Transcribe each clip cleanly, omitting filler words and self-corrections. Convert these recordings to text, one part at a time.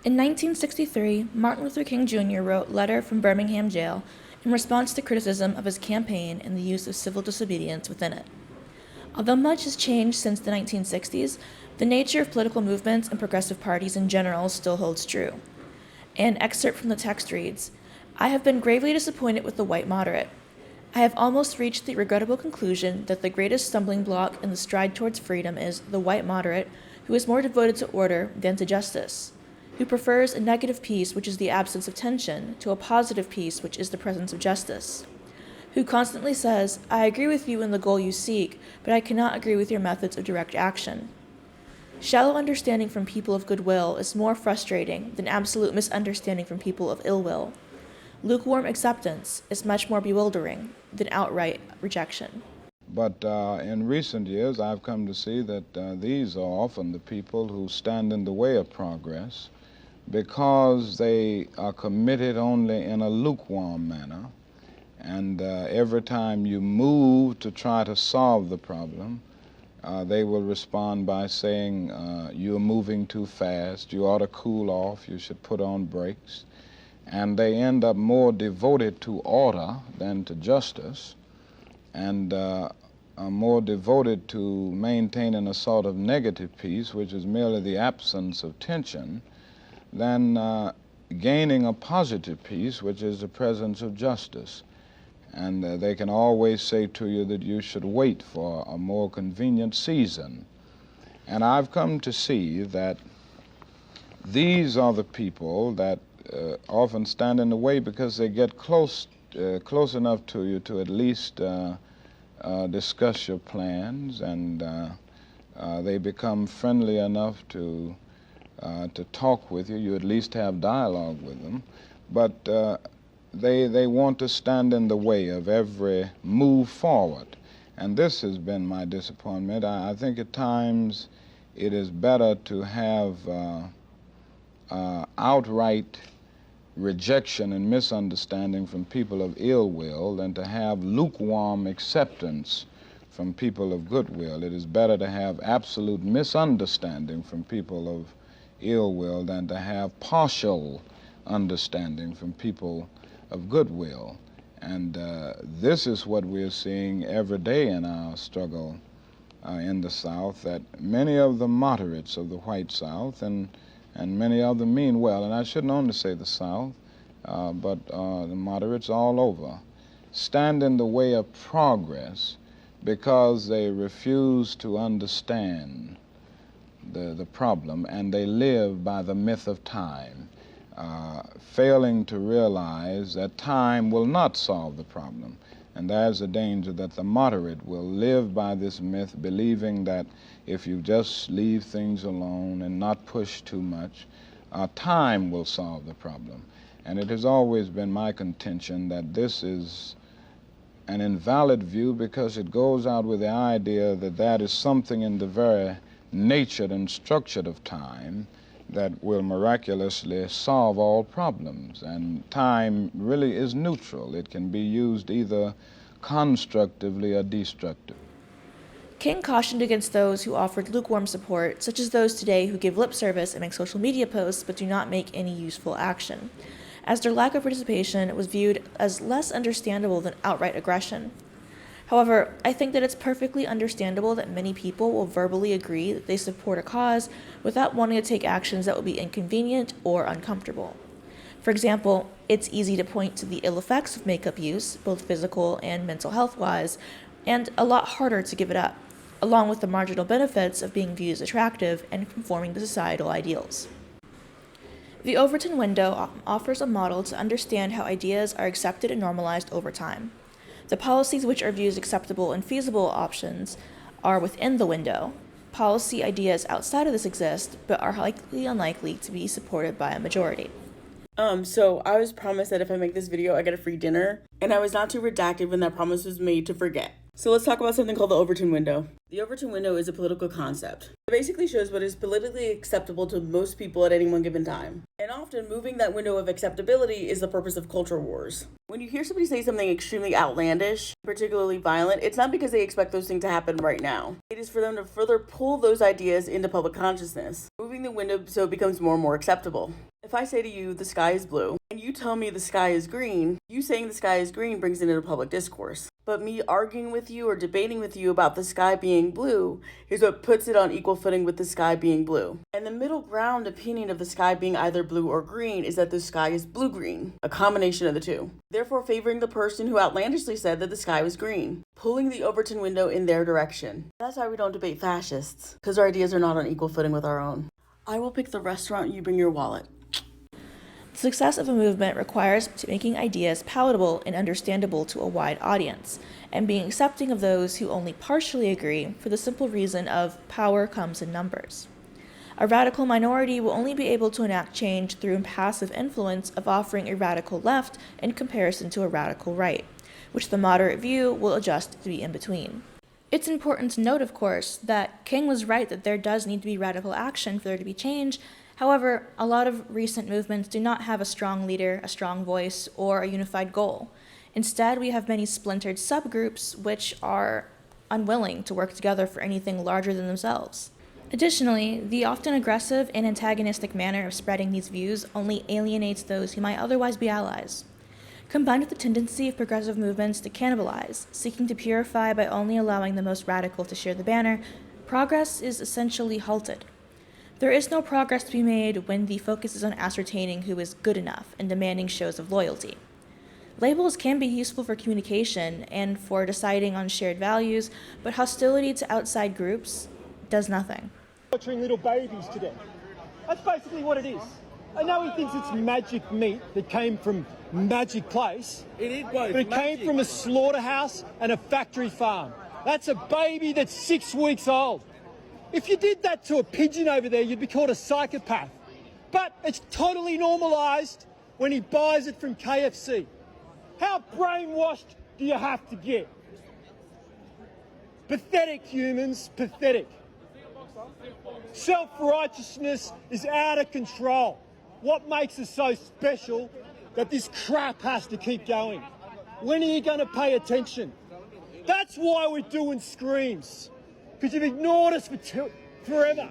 In 1963, Martin Luther King Jr. wrote Letter from Birmingham Jail in response to criticism of his campaign and the use of civil disobedience within it. Although much has changed since the 1960s, the nature of political movements and progressive parties in general still holds true. An excerpt from the text reads, "I have been gravely disappointed with the white moderate. I have almost reached the regrettable conclusion that the greatest stumbling block in the stride towards freedom is the white moderate, who is more devoted to order than to justice, who prefers a negative peace, which is the absence of tension, to a positive peace, which is the presence of justice, who constantly says, 'I agree with you in the goal you seek, but I cannot agree with your methods of direct action.' Shallow understanding from people of goodwill is more frustrating than absolute misunderstanding from people of ill will. Lukewarm acceptance is much more bewildering than outright rejection." But in recent years, I've come to see that these are often the people who stand in the way of progress because they are committed only in a lukewarm manner. And every time you move to try to solve the problem, they will respond by saying, you're moving too fast, you ought to cool off, you should put on brakes. And they end up more devoted to order than to justice, and are more devoted to maintaining a sort of negative peace, which is merely the absence of tension, than gaining a positive peace, which is the presence of justice. And they can always say to you that you should wait for a more convenient season. And I've come to see that these are the people that often stand in the way because they get close enough to you to at least discuss your plans, and they become friendly enough to talk with you. You at least have dialogue with them. But they want to stand in the way of every move forward. And this has been my disappointment. I think at times it is better to have outright rejection and misunderstanding from people of ill will than to have lukewarm acceptance from people of goodwill. It is better to have absolute misunderstanding from people of ill will than to have partial understanding from people of goodwill. And this is what we're seeing every day in our struggle in the South, that many of the moderates of the white South and many of them mean well, and I shouldn't only say the South, but the moderates all over, stand in the way of progress because they refuse to understand the problem, and they live by the myth of time, failing to realize that time will not solve the problem. And there's a danger that the moderate will live by this myth, believing that if you just leave things alone and not push too much, time will solve the problem. And it has always been my contention that this is an invalid view because it goes out with the idea that that is something in the very nature and structure of time that will miraculously solve all problems. And time really is neutral. It can be used either constructively or destructively. King cautioned against those who offered lukewarm support, such as those today who give lip service and make social media posts but do not make any useful action, as their lack of participation was viewed as less understandable than outright aggression. However, I think that it's perfectly understandable that many people will verbally agree that they support a cause without wanting to take actions that will be inconvenient or uncomfortable. For example, it's easy to point to the ill effects of makeup use, both physical and mental health-wise, and a lot harder to give it up, along with the marginal benefits of being viewed as attractive and conforming to societal ideals. The Overton window offers a model to understand how ideas are accepted and normalized over time. The policies which are viewed as acceptable and feasible options are within the window. Policy ideas outside of this exist, but are highly unlikely to be supported by a majority. So I was promised that if I make this video, I get a free dinner, and I was not too redacted when that promise was made to forget. So let's talk about something called the Overton window. The Overton window is a political concept. It basically shows what is politically acceptable to most people at any one given time. And often moving that window of acceptability is the purpose of culture wars. When you hear somebody say something extremely outlandish, particularly violent, it's not because they expect those things to happen right now. It is for them to further pull those ideas into public consciousness, moving the window so it becomes more and more acceptable. If I say to you, the sky is blue, and you tell me the sky is green, you saying the sky is green brings it into public discourse. But me arguing with you or debating with you about the sky being blue is what puts it on equal footing with the sky being blue. And the middle ground opinion of the sky being either blue or green is that the sky is blue-green, a combination of the two. Therefore favoring the person who outlandishly said that the sky was green, pulling the Overton window in their direction. That's why we don't debate fascists, because our ideas are not on equal footing with our own. I will pick the restaurant, you bring your wallet. The success of a movement requires making ideas palatable and understandable to a wide audience, and being accepting of those who only partially agree for the simple reason of power comes in numbers. A radical minority will only be able to enact change through passive influence of offering a radical left in comparison to a radical right, which the moderate view will adjust to be in between. It's important to note, of course, that King was right that there does need to be radical action for there to be change. However, a lot of recent movements do not have a strong leader, a strong voice, or a unified goal. Instead, we have many splintered subgroups which are unwilling to work together for anything larger than themselves. Additionally, the often aggressive and antagonistic manner of spreading these views only alienates those who might otherwise be allies. Combined with the tendency of progressive movements to cannibalize, seeking to purify by only allowing the most radical to share the banner, progress is essentially halted. There is no progress to be made when the focus is on ascertaining who is good enough and demanding shows of loyalty. Labels can be useful for communication and for deciding on shared values, but hostility to outside groups does nothing. Torturing little babies to death. That's basically what it is. I know he thinks it's magic meat that came from Magic Place, It is both. but it came from a slaughterhouse and a factory farm. That's a baby that's 6 weeks old. If you did that to a pigeon over there, you'd be called a psychopath. But it's totally normalised when he buys it from KFC. How brainwashed do you have to get? Pathetic, humans, pathetic. Self-righteousness is out of control. What makes us so special that this crap has to keep going? When are you going to pay attention? That's why we're doing screams. Because you've ignored us for forever.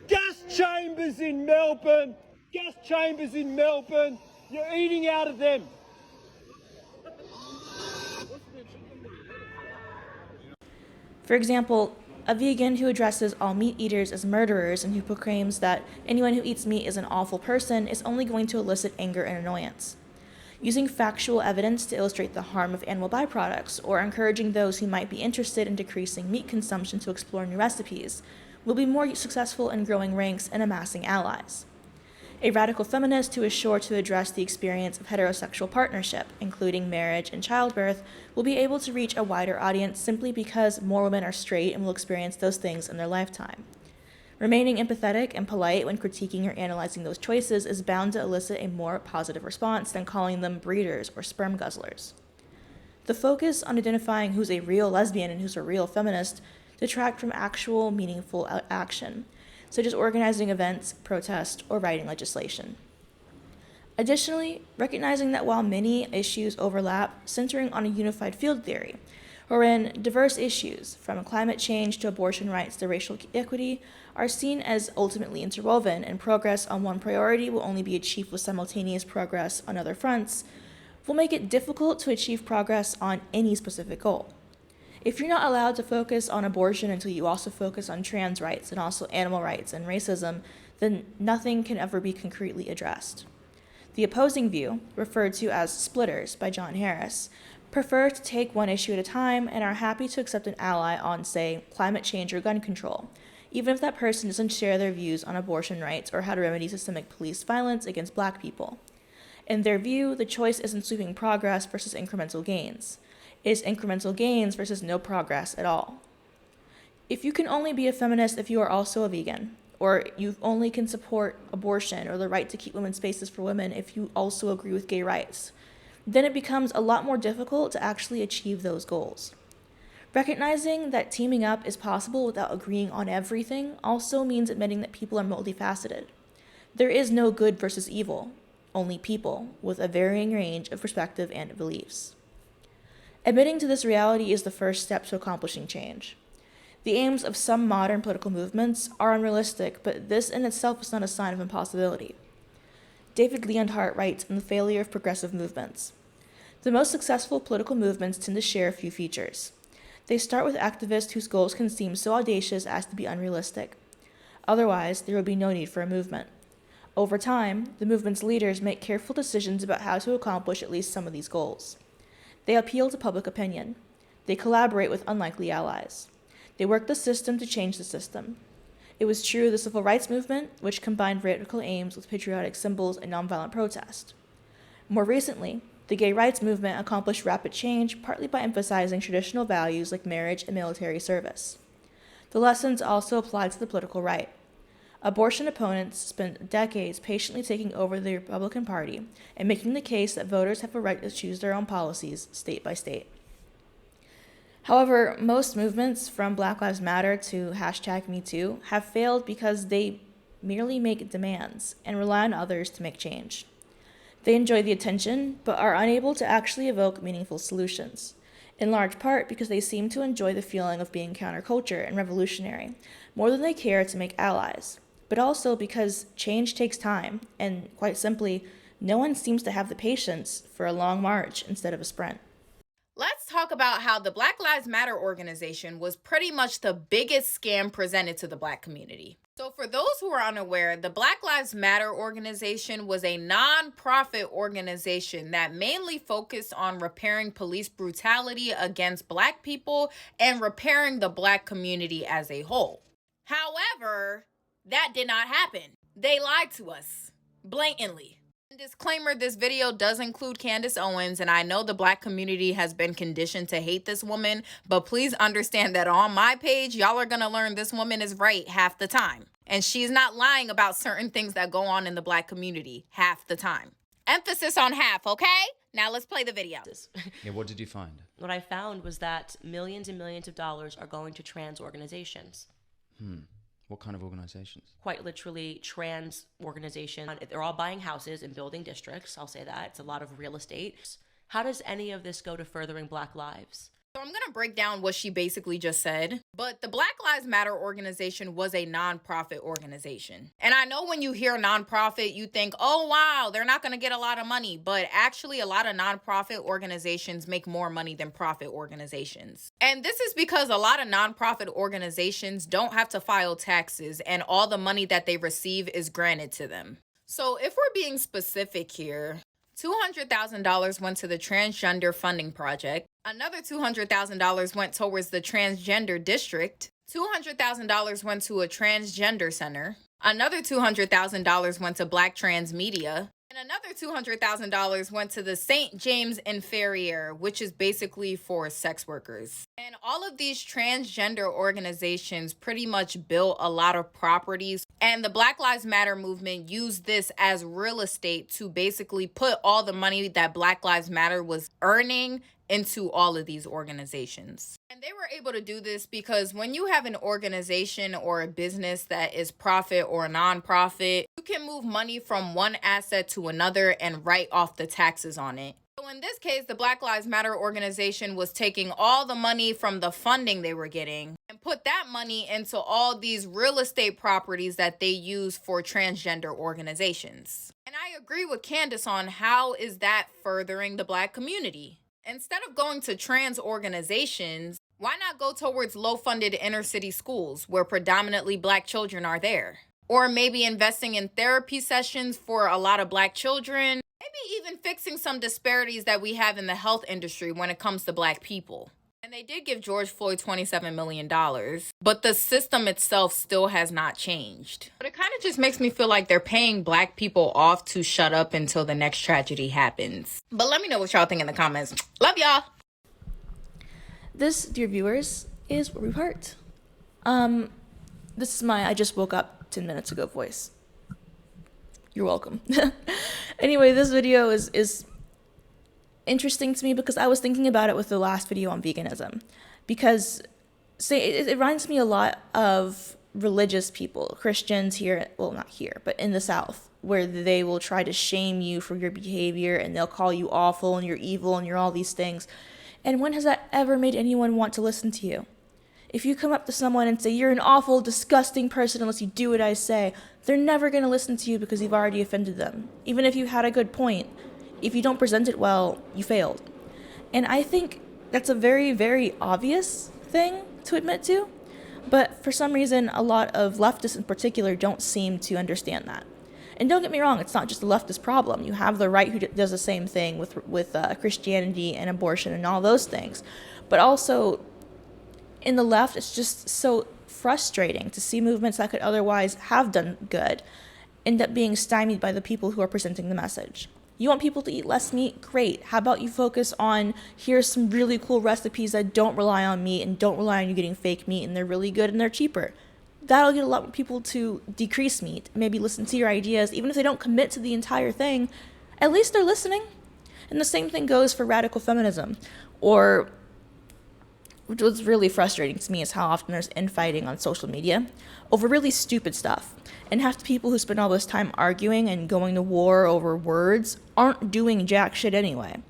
Gas chambers in Melbourne. Gas chambers in Melbourne. You're eating out of them. For example, a vegan who addresses all meat eaters as murderers and who proclaims that anyone who eats meat is an awful person is only going to elicit anger and annoyance. Using factual evidence to illustrate the harm of animal byproducts, or encouraging those who might be interested in decreasing meat consumption to explore new recipes, will be more successful in growing ranks and amassing allies. A radical feminist who is sure to address the experience of heterosexual partnership, including marriage and childbirth, will be able to reach a wider audience simply because more women are straight and will experience those things in their lifetime. Remaining empathetic and polite when critiquing or analyzing those choices is bound to elicit a more positive response than calling them breeders or sperm guzzlers. The focus on identifying who's a real lesbian and who's a real feminist detract from actual meaningful action, such as organizing events, protest, or writing legislation. Additionally, recognizing that while many issues overlap, centering on a unified field theory, wherein diverse issues, from climate change to abortion rights to racial equity, are seen as ultimately interwoven, and progress on one priority will only be achieved with simultaneous progress on other fronts, will make it difficult to achieve progress on any specific goal. If you're not allowed to focus on abortion until you also focus on trans rights and also animal rights and racism, then nothing can ever be concretely addressed. The opposing view, referred to as splitters by John Harris, prefer to take one issue at a time and are happy to accept an ally on, say, climate change or gun control, even if that person doesn't share their views on abortion rights or how to remedy systemic police violence against Black people. In their view, the choice isn't sweeping progress versus incremental gains. It is incremental gains versus no progress at all. If you can only be a feminist if you are also a vegan, or you only can support abortion or the right to keep women's spaces for women if you also agree with gay rights, then it becomes a lot more difficult to actually achieve those goals. Recognizing that teaming up is possible without agreeing on everything also means admitting that people are multifaceted. There is no good versus evil, only people with a varying range of perspective and beliefs. Admitting to this reality is the first step to accomplishing change. The aims of some modern political movements are unrealistic, but this in itself is not a sign of impossibility. David Leonhardt writes on the failure of progressive movements. The most successful political movements tend to share a few features. They start with activists whose goals can seem so audacious as to be unrealistic. Otherwise, there would be no need for a movement. Over time, the movement's leaders make careful decisions about how to accomplish at least some of these goals. They appeal to public opinion. They collaborate with unlikely allies. They work the system to change the system. It was true of the civil rights movement, which combined radical aims with patriotic symbols and nonviolent protest. More recently, the gay rights movement accomplished rapid change partly by emphasizing traditional values like marriage and military service. The lessons also applied to the political right. Abortion opponents spent decades patiently taking over the Republican Party and making the case that voters have a right to choose their own policies, state by state. However, most movements, from Black Lives Matter to #MeToo, have failed because they merely make demands and rely on others to make change. They enjoy the attention, but are unable to actually evoke meaningful solutions, in large part because they seem to enjoy the feeling of being counterculture and revolutionary, more than they care to make allies, but also because change takes time, and quite simply, no one seems to have the patience for a long march instead of a sprint. Let's talk about how the Black Lives Matter organization was pretty much the biggest scam presented to the Black community. So for those who are unaware, the Black Lives Matter organization was a non-profit organization that mainly focused on repairing police brutality against Black people and repairing the Black community as a whole. However, that did not happen. They lied to us blatantly. Disclaimer, this video does include Candace Owens, and I know the Black community has been conditioned to hate this woman, but please understand that on my page, y'all are gonna learn this woman is right half the time. And she's not lying about certain things that go on in the Black community half the time. Emphasis on half, okay? Now let's play the video. Yeah, what did you find? What I found was that millions and millions of dollars are going to trans organizations. What kind of organizations? Quite literally, trans organizations. They're all buying houses and building districts. I'll say that. It's a lot of real estate. How does any of this go to furthering Black lives? So I'm going to break down what she basically just said. But the Black Lives Matter organization was a nonprofit organization. And I know when you hear nonprofit, you think, oh, wow, they're not going to get a lot of money. But actually, a lot of nonprofit organizations make more money than profit organizations. And this is because a lot of nonprofit organizations don't have to file taxes, and all the money that they receive is granted to them. So if we're being specific here, $200,000 went to the Transgender Funding Project. Another $200,000 went towards the Transgender District. $200,000 went to a Transgender Center. Another $200,000 went to Black Trans Media. And another $200,000 went to the St. James Inferior, which is basically for sex workers. And all of these transgender organizations pretty much built a lot of properties. And the Black Lives Matter movement used this as real estate to basically put all the money that Black Lives Matter was earning into all of these organizations. And they were able to do this because when you have an organization or a business that is profit or nonprofit, you can move money from one asset to another and write off the taxes on it. So in this case, the Black Lives Matter organization was taking all the money from the funding they were getting and put that money into all these real estate properties that they use for transgender organizations. And I agree with Candace on how is that furthering the Black community. Instead of going to trans organizations, why not go towards low-funded inner-city schools where predominantly Black children are there? Or maybe investing in therapy sessions for a lot of Black children, maybe even fixing some disparities that we have in the health industry when it comes to Black people. And they did give George Floyd $27 million, but the system itself still has not changed. But it kind of just makes me feel like they're paying Black people off to shut up until the next tragedy happens. But let me know what y'all think in the comments. Love y'all. This, dear viewers, is where we part. This is my I just woke up 10 minutes ago voice. You're welcome. Anyway, this video is interesting to me because I was thinking about it with the last video on veganism, because it reminds me a lot of religious people, Christians here, well, not here, but in the South, where they will try to shame you for your behavior and they'll call you awful and you're evil and you're all these things. And when has that ever made anyone want to listen to you? If you come up to someone and say, you're an awful, disgusting person unless you do what I say, they're never going to listen to you because you've already offended them. Even if you had a good point, if you don't present it well, you failed. And I think that's a very, very obvious thing to admit to, but for some reason, a lot of leftists in particular don't seem to understand that. And don't get me wrong, it's not just a leftist problem. You have the right who does the same thing with Christianity and abortion and all those things. But also, in the left, it's just so frustrating to see movements that could otherwise have done good end up being stymied by the people who are presenting the message. You want people to eat less meat? Great. How about you focus on, here's some really cool recipes that don't rely on meat and don't rely on you getting fake meat, and they're really good and they're cheaper. That'll get a lot of people to decrease meat, maybe listen to your ideas, even if they don't commit to the entire thing. At least they're listening. And the same thing goes for radical feminism, or which was really frustrating to me is how often there's infighting on social media over really stupid stuff. And half the people who spend all this time arguing and going to war over words aren't doing jack shit anyway.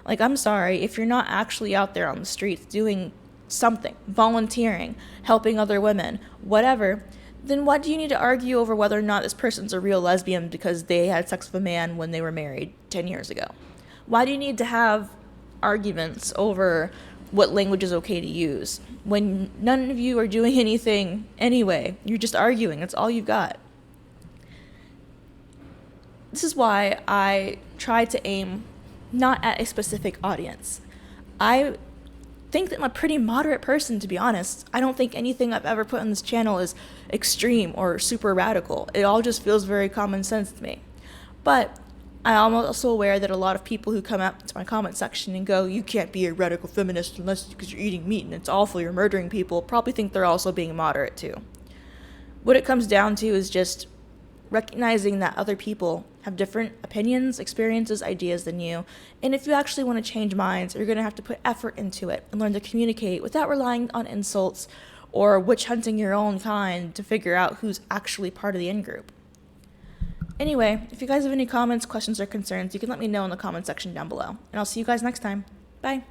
Like, I'm sorry, if you're not actually out there on the streets doing something, volunteering, helping other women, whatever, then why do you need to argue over whether or not this person's a real lesbian because they had sex with a man when they were married 10 years ago? Why do you need to have arguments over what language is okay to use when none of you are doing anything anyway? You're just arguing. That's all you've got. This is why I try to aim not at a specific audience. I think that I'm a pretty moderate person, to be honest. I don't think anything I've ever put on this channel is extreme or super radical. It all just feels very common sense to me. But I'm also aware that a lot of people who come up to my comment section and go, you can't be a radical feminist unless because you're eating meat and it's awful, you're murdering people, probably think they're also being moderate too. What it comes down to is just recognizing that other people have different opinions, experiences, ideas than you, and if you actually want to change minds, you're going to have to put effort into it and learn to communicate without relying on insults or witch hunting your own kind to figure out who's actually part of the in-group. Anyway, if you guys have any comments, questions, or concerns, you can let me know in the comment section down below, and I'll see you guys next time. Bye.